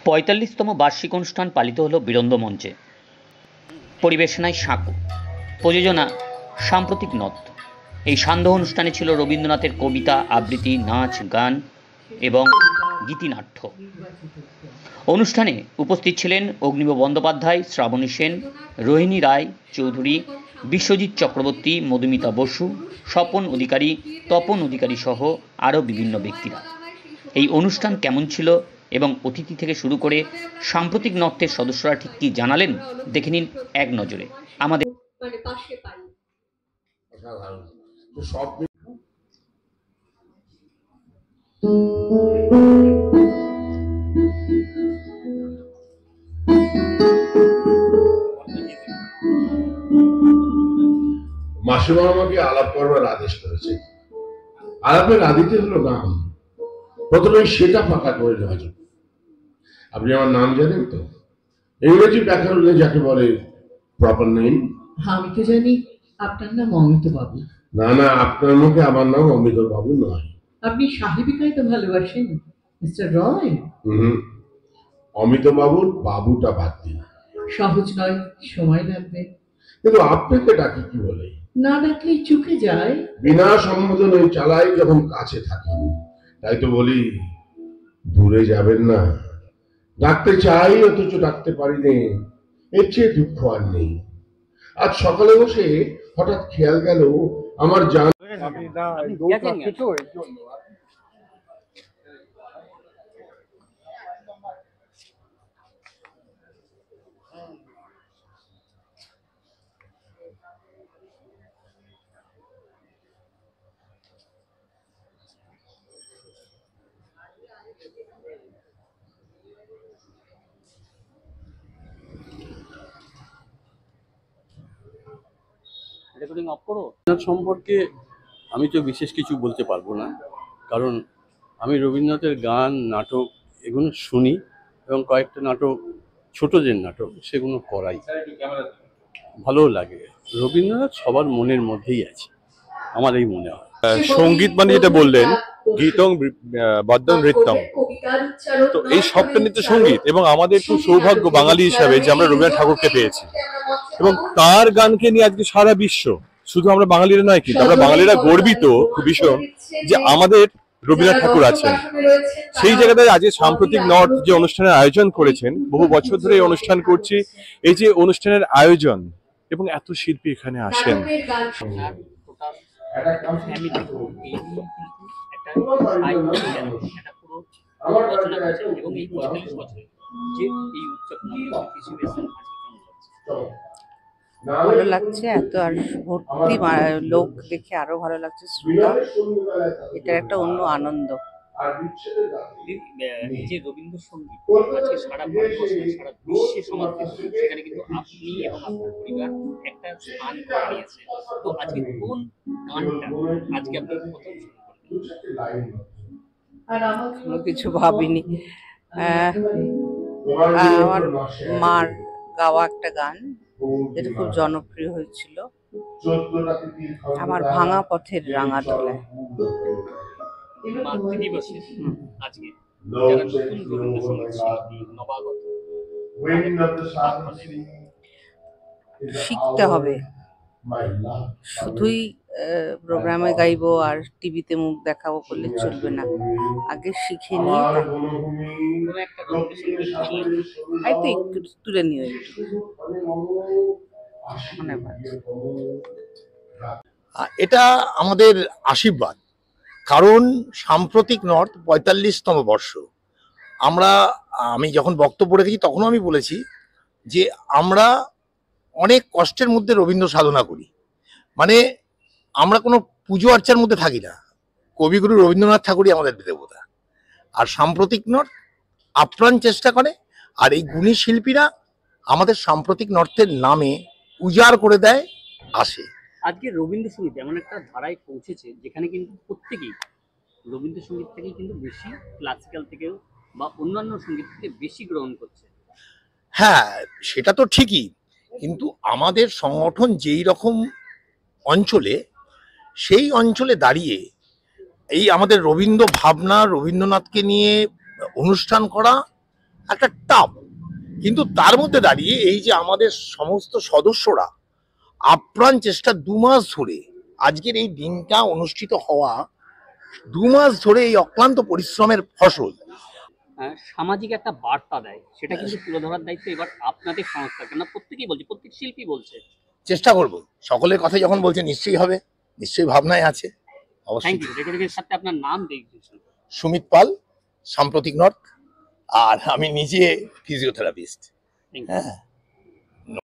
৪৫তম বার্ষিক অনুষ্ঠান পালিত হলো বিরন্দ মঞ্চে। পরিবেশনায় সাঁকো, প্রযোজনা সাম্প্রতিক নথ। এই সান্ধ্য অনুষ্ঠানে ছিল রবীন্দ্রনাথের কবিতা আবৃত্তি, নাচ, গান এবং গীতিনাট্য। অনুষ্ঠানে উপস্থিত ছিলেন অগ্নিব বন্দ্যোপাধ্যায়, শ্রাবণী সেন, রোহিণী রায় চৌধুরী, বিশ্বজিৎ চক্রবর্তী, মধুমিতা বসু, স্বপন অধিকারী, তপন অধিকারী সহ আরও বিভিন্ন ব্যক্তিরা। এই অনুষ্ঠান কেমন ছিল এবং অতিথি থেকে শুরু করে সাম্প্রতিক নর্থের সদস্যরা ঠিক কি জানালেন দেখে নিন এক নজরে আমাদের। মাসিমা আমাকে আলাপ করবার আদেশ করেছে। আলাপের আদিতে হলো নাম। প্রথমে সেটা ফাঁকা করে দেওয়া যাবে। আপনি আমার নাম জানেন তো? ইংরেজি ব্যাকরণে যাকে বলে প্রপার নেম। আমি তো জানি আপনার নাম অমিত বাবু। না না, আপনার মুখে আমার নাম অমিত বাবু নয়। আপনি সাহেবিকাই তো ভালোবাসেন মিস্টার রয়। অমিত বাবুর বাবুটা বাদ দিন। সহজ নয়, সময় লাগবে। কিন্তু আপনাকে ডাকি কি বলে? না ডাকলেই চুকে যায়। বিনা সম্বোধনে চালাই যখন কাছে থাকেন, তাই তো বলি দূরে যাবেন না। ডাকতে চাই অথচ ডাকতে পারিনি, এর চেয়ে দুঃখ আর নেই। আজ সকালে বসে হঠাৎ খেয়াল গেল আমার জান সম্পর্কে আমি তো বিশেষ কিছু বলতে পারবো না, কারণ আমি রবীন্দ্রনাথের গান, নাটক এগুলো শুনি এবং কয়েকটা নাটক, ছোটদের নাটক, সেগুলো করাই, ভালো লাগে। রবীন্দ্রনাথ সবার মনের মধ্যেই আছে, আমার এই মনে হয়। সঙ্গীত মানে যেটা বললেন, গীতং বাদ্যং নৃত্যং, তো এই সবটা নিত্য সঙ্গীত। এবং আমাদের খুব সৌভাগ্য বাঙালি হিসাবে যে আমরা রবীন্দ্রনাথ ঠাকুরকে পেয়েছি, এবং তার গানকে নিয়ে আজকে সারা বিশ্ব, শুধু আমরা বাঙালিরা নয় কিন্তু আমরা বাঙালিরা গর্বিত ভীষণ যে আমাদের রবীন্দ্রনাথ ঠাকুর আছেন। সেই জায়গাটায় আজকে সাম্প্রতিক নর্থ যে অনুষ্ঠানের আয়োজন করেছেন, বহু বছর ধরে এই অনুষ্ঠান করছি, এই যে অনুষ্ঠানের আয়োজন এবং এত শিল্পী এখানে আসেন, ভালো লাগছে। এত আর ভর্তি লোক দেখে আরো ভালো লাগছে। শ্রোতা, এটা একটা অন্য আনন্দ। যে রবীন্দ্রসঙ্গীত আজকে সারা ভারতবর্ষে, সারা বিশ্বে সমাদৃত, সেখানে কিন্তু আপনি এবং আপনার পরিবার একটা স্থান করে নিয়েছে। তো আজকে কোন গানটা আজকে আপনি প্রথম শুরু করলেন? কোনো কিছু ভাবিনি। আমার মার গাওয়া একটা গান যেটা খুব জনপ্রিয় হয়েছিল, আমার ভাঙা পথের রাঙা দোলায়। মাতৃদিবসে আজকে যারা নতুন রবীন্দ্রসঙ্গীত শিল্পী, নবাগত, শিখতে হবে। শুধুই প্রোগ্রামে গাইবো আর টিভিতে মুখ দেখাবো করলে চলবে না, আগে শিখে নিয়ে হয়তো একটু তুলে নিও, একটু মনে পাচ্ছে। এটা আমাদের আশীর্বাদ, কারণ সাম্প্রতিক নর্থ ৪৫তম বর্ষ। আমি যখন বক্তব্য রেখেছি তখনও আমি বলেছি যে আমরা অনেক কষ্টের মধ্যে রবীন্দ্র সাধনা করি, মানে আমরা কোনো পুজো আর্চার মধ্যে থাকি না। কবিগুরু রবীন্দ্রনাথ ঠাকুরই আমাদের দেবতা। আর সাম্প্রতিক নর্থ আপ্রাণ চেষ্টা করে, আর এই গুণী শিল্পীরা আমাদের সাম্প্রতিক নর্থের নামে উজাড় করে দেয়, আসে। আজকে রবীন্দ্রসঙ্গীত এমন একটা ধারায় পৌঁছেছে যেখানে কিন্তু প্রত্যেকেই রবীন্দ্রসঙ্গীত থেকে কিন্তু বেশি ক্লাসিক্যাল থেকেও বা অন্যান্য সঙ্গীত থেকে বেশি গ্রহণ করছে। হ্যাঁ, সেটা তো ঠিকই, কিন্তু আমাদের সংগঠন যেই রকম অঞ্চলে, সেই অঞ্চলে দাঁড়িয়ে এই আমাদের রবীন্দ্র ভাবনা, রবীন্দ্রনাথকে নিয়ে অনুষ্ঠান করা একটা টাফ, কিন্তু তার মধ্যে দাঁড়িয়ে এই যে আমাদের সমস্ত সদস্যরা আপ্রাণ চেষ্টা 2 মাস ধরে, আজকের এই দিনটা অনুষ্ঠিত হওয়া 2 মাস ধরে এই অক্লান্ত পরিশ্রমের ফসল। সামাজিক একটা বার্তা দেয়, সেটা কিন্তু তুলে ধরার দায়িত্ব এবার আপনাদের সংস্থা, কেন প্রত্যেকেই বলছে, প্রত্যেক শিল্পী বলছে। চেষ্টা করব, সকলের কথা যখন বলছে নিশ্চয়ই হবে, নিশ্চয়ই ভাবনায় আছে অবশ্যই। Thank you. রেকর্ডিংয়ের সাথে আপনার নাম দিয়েছেন। সুমিত পাল, সাম্প্রতিক নর্থ, আর আমি নিজে ফিজিওথেরাপিস্ট। Thank you. হ্যাঁ।